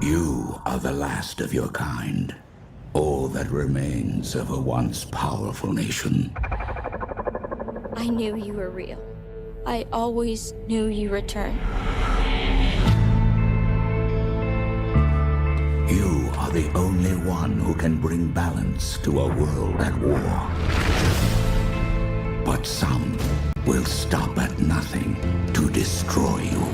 You are the last of your kind. All that remains of a once powerful nation. I knew you were real. I always knew you returned. You are the only one who can bring balance to a world at war. But some will stop at nothing to destroy you.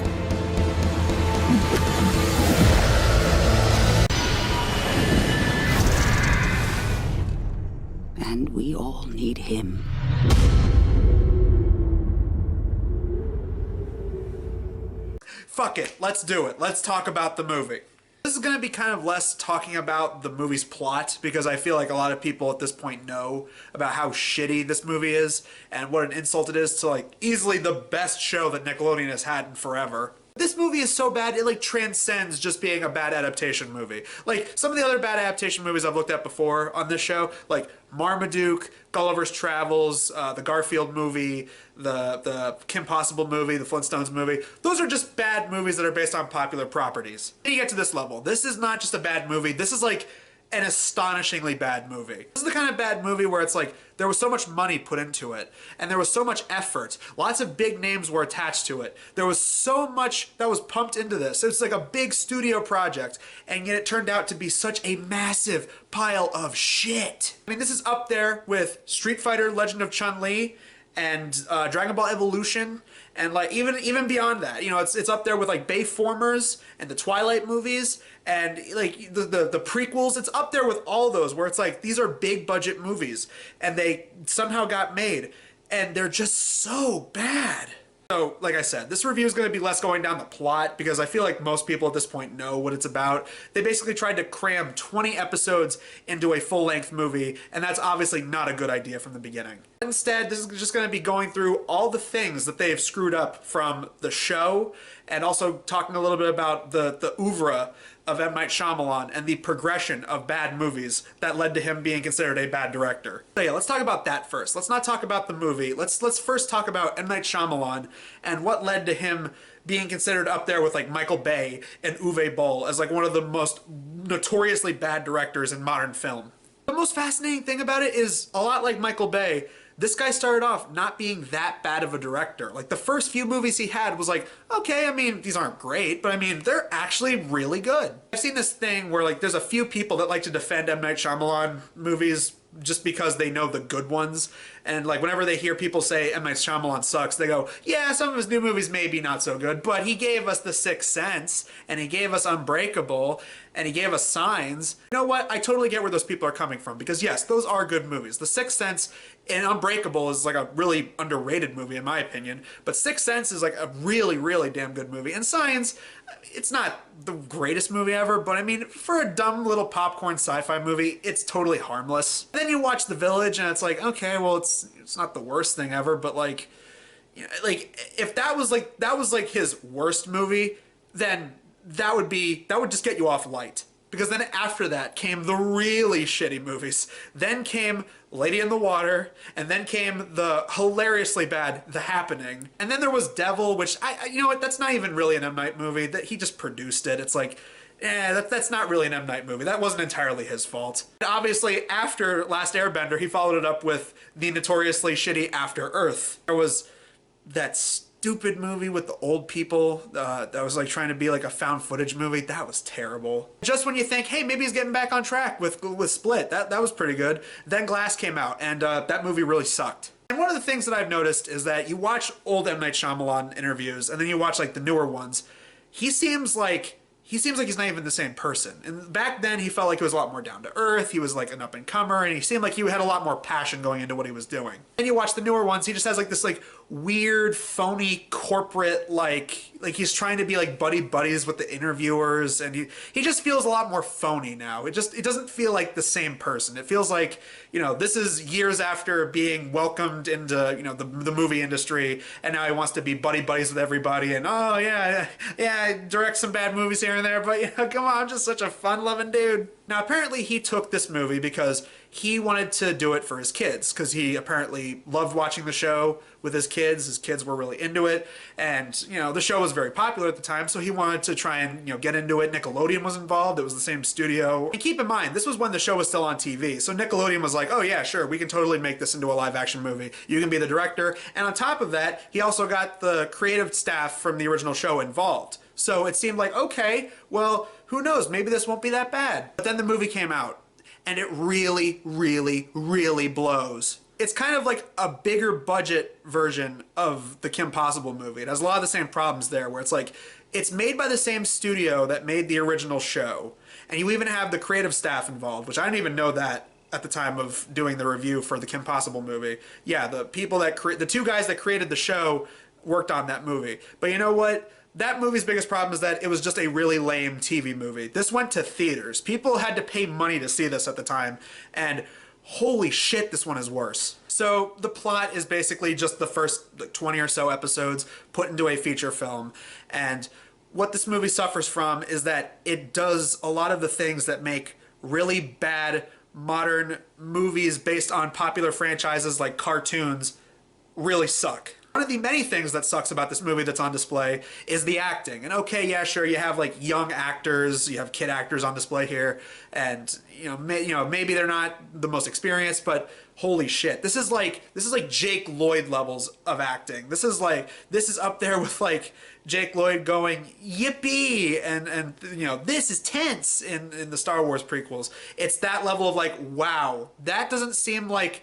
And we all need him. Fuck it, let's do it. Let's talk about the movie. This is going to be kind of less talking about the movie's plot, because I feel like a lot of people at this point know about how shitty this movie is and what an insult it is to, like, easily the best show that Nickelodeon has had in forever. This movie is so bad, it, like, transcends just being a bad adaptation movie. Like, some of the other bad adaptation movies I've looked at before on this show, like Marmaduke, Gulliver's Travels, the Garfield movie, the Kim Possible movie, the Flintstones movie, those are just bad movies that are based on popular properties. Then you get to this level. This is not just a bad movie, this is like an astonishingly bad movie. This is the kind of bad movie where it's like, there was so much money put into it, and there was so much effort. Lots of big names were attached to it. There was so much that was pumped into this. It's like a big studio project, and yet it turned out to be such a massive pile of shit. I mean, this is up there with Street Fighter Legend of Chun-Li and Dragon Ball Evolution, and like even beyond that, you know, it's up there with like Bayformers and the Twilight movies and like the prequels. It's up there with all those where it's like these are big budget movies and they somehow got made and they're just so bad. So, like I said, this review is going to be less going down the plot because I feel like most people at this point know what it's about. They basically tried to cram 20 episodes into a full-length movie, and that's obviously not a good idea from the beginning. Instead, this is just going to be going through all the things that they've screwed up from the show, and also talking a little bit about the oeuvre of M. Night Shyamalan and the progression of bad movies that led to him being considered a bad director. So yeah, let's talk about that first. Let's not talk about the movie. Let's first talk about M. Night Shyamalan and what led to him being considered up there with like Michael Bay and Uwe Boll as like one of the most notoriously bad directors in modern film. The most fascinating thing about it is, a lot like Michael Bay, this guy started off not being that bad of a director. Like, the first few movies he had was like, okay, I mean, these aren't great, but I mean, they're actually really good. I've seen this thing where, like, there's a few people that like to defend M. Night Shyamalan movies just because they know the good ones. And, like, whenever they hear people say M. Night Shyamalan sucks, they go, yeah, some of his new movies may be not so good, but he gave us The Sixth Sense, and he gave us Unbreakable, and he gave us Signs. You know what? I totally get where those people are coming from, because yes, those are good movies. The Sixth Sense and Unbreakable is like a really underrated movie in my opinion, but Sixth Sense is like a really, really damn good movie. And Signs, it's not the greatest movie ever, but I mean, for a dumb little popcorn sci-fi movie, it's totally harmless. Then you watch The Village and it's like, okay, well, it's not the worst thing ever, but like, you know, like if that was like his worst movie, then that would just get you off light. Because then after that came the really shitty movies. Then came Lady in the Water, and then came the hilariously bad The Happening. And then there was Devil, which you know what, that's not even really an M. Night movie. That he just produced it. It's like, that's not really an M. Night movie. That wasn't entirely his fault. And obviously, after Last Airbender, he followed it up with the notoriously shitty After Earth. There was that stupid movie with the old people that was like trying to be like a found footage movie. That was terrible. Just when you think, hey, maybe he's getting back on track with Split, that was pretty good. Then Glass came out, and that movie really sucked. And one of the things that I've noticed is that you watch old M. Night Shyamalan interviews, and then you watch like the newer ones. He seems like he's not even the same person. And back then he felt like he was a lot more down to earth. He was like an up and comer, and he seemed like he had a lot more passion going into what he was doing. And you watch the newer ones, he just has like this like weird, phony corporate, like he's trying to be like buddies with the interviewers, and he just feels a lot more phony now. It doesn't feel like the same person. It feels like, you know, this is years after being welcomed into, you know, the movie industry, and now he wants to be buddies with everybody, and oh yeah, I direct some bad movies here and there, but you know, come on, I'm just such a fun-loving dude. Now, apparently he took this movie because he wanted to do it for his kids, because he apparently loved watching the show with his kids. His kids were really into it, and, you know, the show was very popular at the time, so he wanted to try and, you know, get into it. Nickelodeon was involved. It was the same studio. And keep in mind, this was when the show was still on TV, so Nickelodeon was like, oh yeah, sure, we can totally make this into a live-action movie. You can be the director, and on top of that, he also got the creative staff from the original show involved. So it seemed like, okay, well, who knows, maybe this won't be that bad. But then the movie came out, and it really, really, really blows. It's kind of like a bigger budget version of the Kim Possible movie. It has a lot of the same problems there, where it's like, it's made by the same studio that made the original show, and you even have the creative staff involved, which I didn't even know that at the time of doing the review for the Kim Possible movie. Yeah, the people that the two guys that created the show worked on that movie. But you know what? That movie's biggest problem is that it was just a really lame TV movie. This went to theaters. People had to pay money to see this at the time, and holy shit, this one is worse. So the plot is basically just the first 20 or so episodes put into a feature film, and what this movie suffers from is that it does a lot of the things that make really bad modern movies based on popular franchises like cartoons really suck. One of the many things that sucks about this movie that's on display is the acting. And okay, yeah, sure, you have like young actors, you have kid actors on display here, and maybe they're not the most experienced, but holy shit, this is like Jake Lloyd levels of acting. This is up there with like Jake Lloyd going yippee and you know, this is tense in the Star Wars prequels. It's that level of like, wow, that doesn't seem like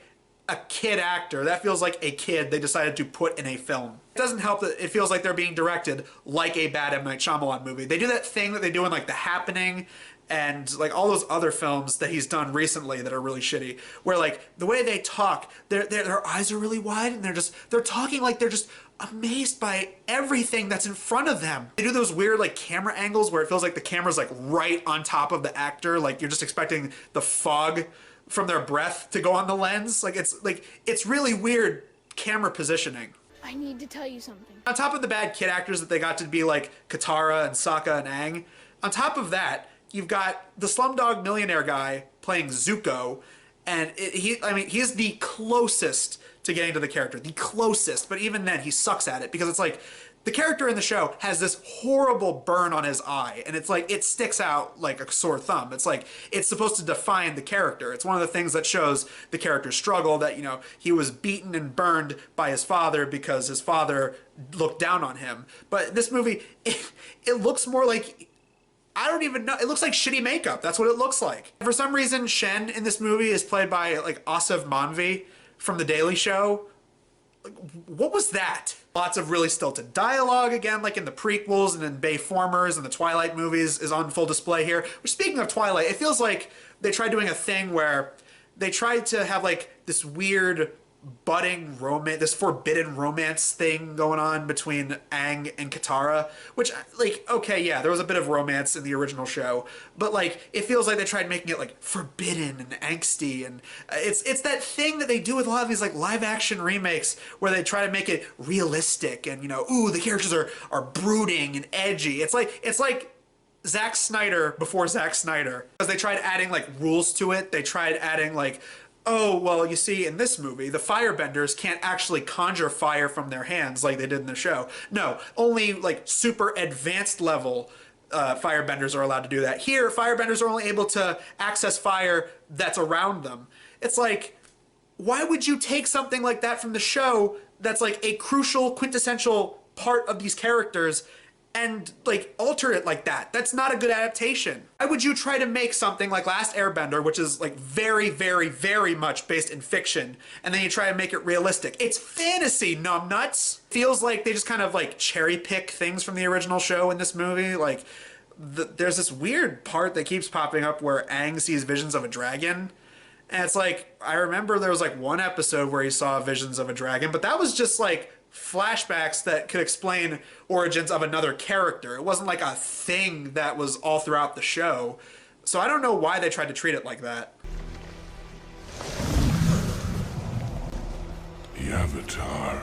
a kid actor. That feels like a kid they decided to put in a film. It doesn't help that it feels like they're being directed like a bad M. Night Shyamalan movie. They do that thing that they do in like The Happening and like all those other films that he's done recently that are really shitty, where like the way they talk, their eyes are really wide and they're talking like they're just amazed by everything that's in front of them. They do those weird like camera angles where it feels like the camera's like right on top of the actor, like you're just expecting the fog from their breath to go on the lens. It's really weird camera positioning. I need to tell you something. On top of the bad kid actors that they got to be like Katara and Sokka and Aang, on top of that, you've got the Slumdog Millionaire guy playing Zuko, and he's the closest to getting to the character, the closest, but even then he sucks at it because it's like, the character in the show has this horrible burn on his eye, and it's like, it sticks out like a sore thumb. It's like, it's supposed to define the character. It's one of the things that shows the character's struggle, that, you know, he was beaten and burned by his father because his father looked down on him. But this movie, it looks more like, I don't even know, it looks like shitty makeup. That's what it looks like. For some reason, Shen in this movie is played by like Asif Manvi from The Daily Show. Like, what was that? Lots of really stilted dialogue, again, like in the prequels and in Bayformers and the Twilight movies is on full display here. Which, speaking of Twilight, it feels like they tried doing a thing where they tried to have like this weird budding romance, this forbidden romance thing going on between Aang and Katara, which, like, okay, yeah, there was a bit of romance in the original show, but like, it feels like they tried making it like forbidden and angsty, and it's that thing that they do with a lot of these like live action remakes where they try to make it realistic and, you know, ooh, the characters are brooding and edgy. It's like Zack Snyder before Zack Snyder, because they tried adding like rules to it. They tried adding like, oh, well, you see, in this movie, the firebenders can't actually conjure fire from their hands like they did in the show. No, only like super advanced level firebenders are allowed to do that. Here, firebenders are only able to access fire that's around them. It's like, why would you take something like that from the show that's like a crucial, quintessential part of these characters and like alter it like that? That's not a good adaptation. Why would you try to make something like Last Airbender, which is like very, very, very much based in fiction, and then you try to make it realistic? It's fantasy, numbnuts. Feels like they just kind of like cherry pick things from the original show in this movie. Like there's this weird part that keeps popping up where Aang sees visions of a dragon. And it's like, I remember there was like one episode where he saw visions of a dragon, but that was just like flashbacks that could explain origins of another character. It wasn't like a thing that was all throughout the show. So I don't know why they tried to treat it like that. The Avatar.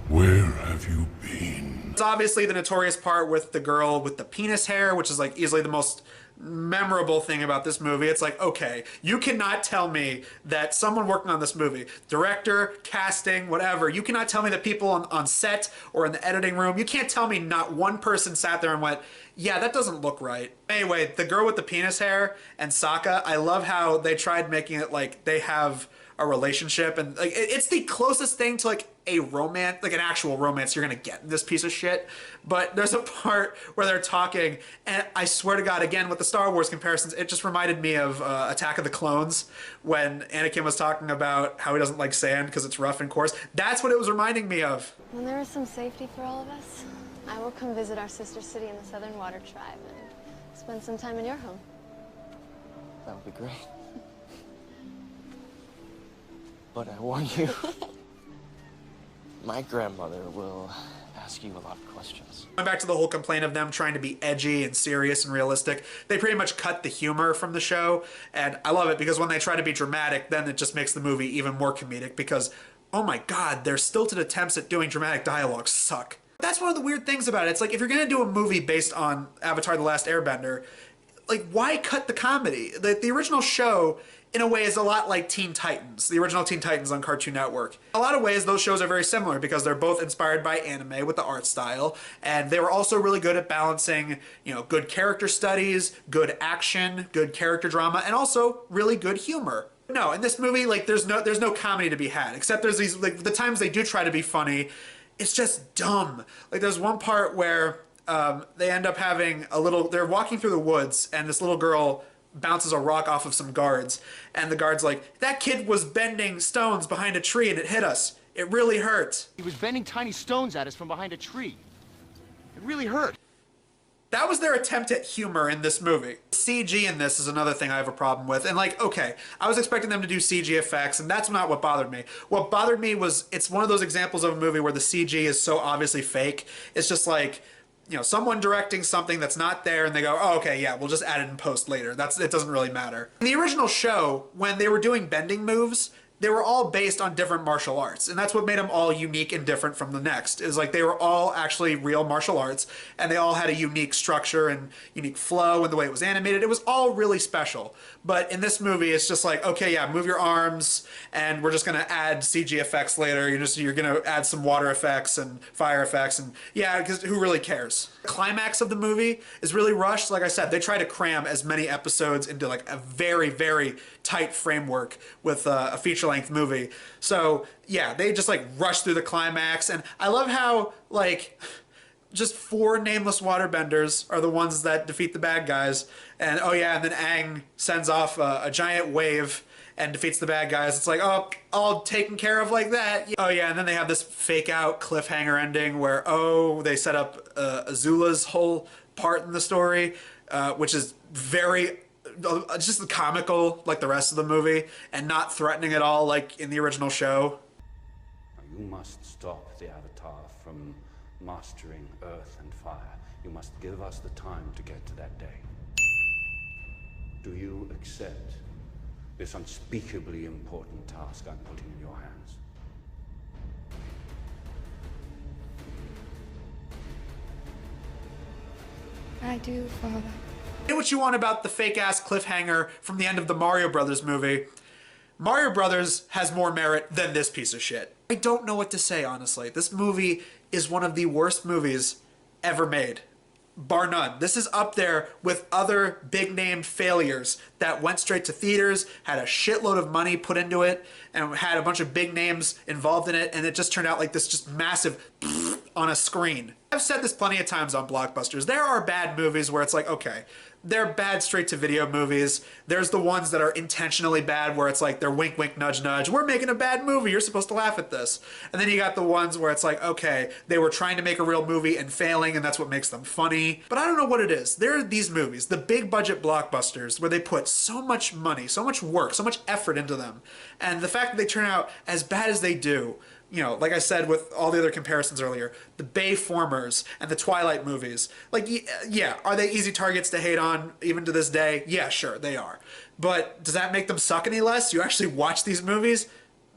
Where have you been? It's obviously the notorious part with the girl with the penis hair, which is like easily the most memorable thing about this movie. It's like, okay, you cannot tell me that someone working on this movie, director, casting, whatever, you cannot tell me that people on set or in the editing room, you can't tell me not one person sat there and went, yeah, that doesn't look right. Anyway, the girl with the penis hair and Sokka, I love how they tried making it like they have a relationship, and like it's the closest thing to like a romance, like an actual romance you're gonna get in this piece of shit. But there's a part where they're talking, and I swear to God, again with the Star Wars comparisons, it just reminded me of Attack of the Clones when Anakin was talking about how he doesn't like sand because it's rough and coarse. That's what it was reminding me of. When there is some safety for all of us, I will come visit our sister city in the Southern Water Tribe and spend some time in your home. That would be great. But I warn you, my grandmother will ask you a lot of questions. Going back to the whole complaint of them trying to be edgy and serious and realistic, they pretty much cut the humor from the show, and I love it because when they try to be dramatic, then it just makes the movie even more comedic because, oh my God, their stilted attempts at doing dramatic dialogue suck. That's one of the weird things about it. It's like, if you're gonna do a movie based on Avatar: The Last Airbender, like, why cut the comedy? The original show, in a way, is a lot like Teen Titans, the original Teen Titans on Cartoon Network. In a lot of ways, those shows are very similar because they're both inspired by anime with the art style, and they were also really good at balancing, you know, good character studies, good action, good character drama, and also really good humor. No, in this movie, like, there's no comedy to be had, except there's these, like, the times they do try to be funny, it's just dumb. Like, there's one part where they end up having they're walking through the woods, and this little girl bounces a rock off of some guards, and the guard's like, that kid was bending stones behind a tree and it hit us. It really hurt. He was bending tiny stones at us from behind a tree. It really hurt. That was their attempt at humor in this movie. CG in this is another thing I have a problem with. And like, okay, I was expecting them to do CG effects, and that's not what bothered me. What bothered me was, it's one of those examples of a movie where the CG is so obviously fake. It's just like, you know, someone directing something that's not there, and they go, oh, okay, yeah, we'll just add it in post later. It doesn't really matter. In the original show, when they were doing bending moves, they were all based on different martial arts, and that's what made them all unique and different from the next. Is like they were all actually real martial arts, and they all had a unique structure and unique flow and the way it was animated. It was all really special. But in this movie, it's just like, okay, yeah, move your arms, and we're just gonna add CG effects later. You're gonna add some water effects and fire effects, and yeah, because who really cares? The climax of the movie is really rushed. Like I said, they try to cram as many episodes into like a very, very tight framework with a feature-length movie. So yeah, they just like rush through the climax, and I love how like just 4 nameless waterbenders are the ones that defeat the bad guys, and oh yeah, and then Aang sends off a giant wave and defeats the bad guys. It's like, oh, all taken care of like that. Oh yeah, and then they have this fake out cliffhanger ending where, oh, they set up Azula's whole part in the story, which is very just comical like the rest of the movie, and not threatening at all like in the original show. You must stop the Avatar from mastering earth and fire. You must give us the time to get to that day. Do you accept this unspeakably important task I'm putting in your hands? I do, Father. Say what you want about the fake-ass cliffhanger from the end of the Mario Brothers movie. Mario Brothers has more merit than this piece of shit. I don't know what to say, honestly. This movie is one of the worst movies ever made. Bar none. This is up there with other big-name failures that went straight to theaters, had a shitload of money put into it, and had a bunch of big names involved in it, and it just turned out like this just massive on a screen. I've said this plenty of times on Blockbusters. There are bad movies where it's like, okay, they're bad straight-to-video movies. There's the ones that are intentionally bad where it's like they're wink, wink, nudge, nudge. We're making a bad movie. You're supposed to laugh at this. And then you got the ones where it's like, okay, they were trying to make a real movie and failing, and that's what makes them funny. But I don't know what it is. There are these movies, the big-budget blockbusters, where they put so much money, so much work, so much effort into them. And the fact that they turn out as bad as they do, you know, like I said with all the other comparisons earlier, the Bayformers and the Twilight movies, like, yeah, are they easy targets to hate on even to this day? Yeah, sure, they are. But does that make them suck any less? You actually watch these movies?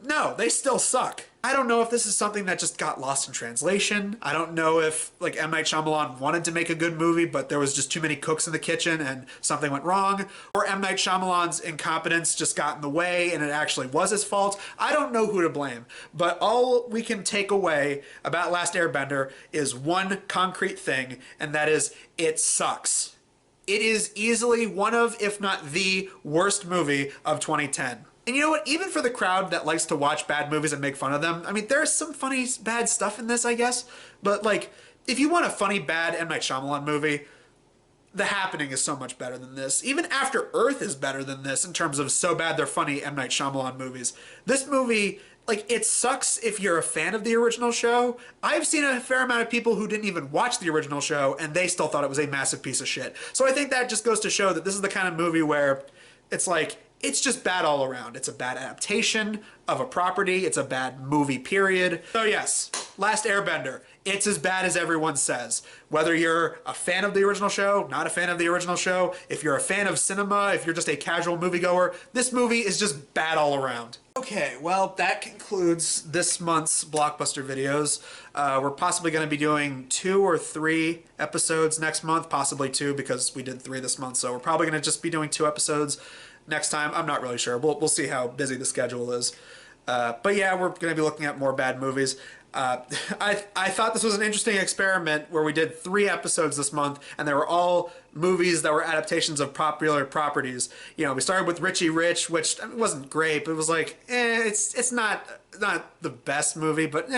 No, they still suck. I don't know if this is something that just got lost in translation. I don't know if like M. Night Shyamalan wanted to make a good movie, but there was just too many cooks in the kitchen and something went wrong. Or M. Night Shyamalan's incompetence just got in the way and it actually was his fault. I don't know who to blame. But all we can take away about Last Airbender is one concrete thing, and that is it sucks. It is easily one of, if not the worst movie of 2010. And you know what? Even for the crowd that likes to watch bad movies and make fun of them, I mean, there's some funny, bad stuff in this, I guess. But, like, if you want a funny, bad M. Night Shyamalan movie, The Happening is so much better than this. Even After Earth is better than this in terms of so bad they're funny M. Night Shyamalan movies. This movie, like, it sucks if you're a fan of the original show. I've seen a fair amount of people who didn't even watch the original show, and they still thought it was a massive piece of shit. So I think that just goes to show that this is the kind of movie where it's like, it's just bad all around. It's a bad adaptation of a property. It's a bad movie, period. So yes, Last Airbender. It's as bad as everyone says. Whether you're a fan of the original show, not a fan of the original show, if you're a fan of cinema, if you're just a casual moviegoer, this movie is just bad all around. Okay, well, that concludes this month's Blockbuster videos. We're possibly going to be doing 2 or 3 episodes next month, possibly 2 because we did 3 this month, so we're probably going to just be doing 2 episodes next time. I'm not really sure. We'll see how busy the schedule is. But yeah, we're going to be looking at more bad movies. I thought this was an interesting experiment where we did 3 episodes this month, and they were all movies that were adaptations of popular properties. You know, we started with Richie Rich, which I mean, wasn't great, but it was like, it's not the best movie, but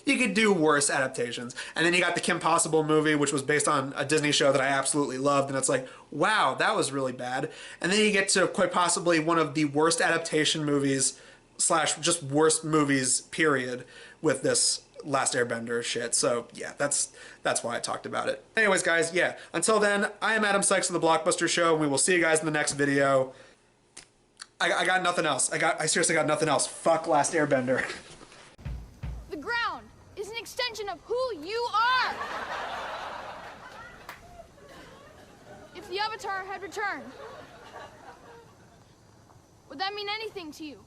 you could do worse adaptations. And then you got the Kim Possible movie, which was based on a Disney show that I absolutely loved, and it's like, wow, that was really bad. And then you get to quite possibly one of the worst adaptation movies / just worst movies, period, with this Last Airbender shit. So yeah, that's why I talked about it. Anyways, guys, yeah, until then, I am Adam Sykes of the Blockbuster Show, and we will see you guys in the next video. I got nothing else. I seriously got nothing else. Fuck Last Airbender. The ground is an extension of who you are. If the Avatar had returned, would that mean anything to you?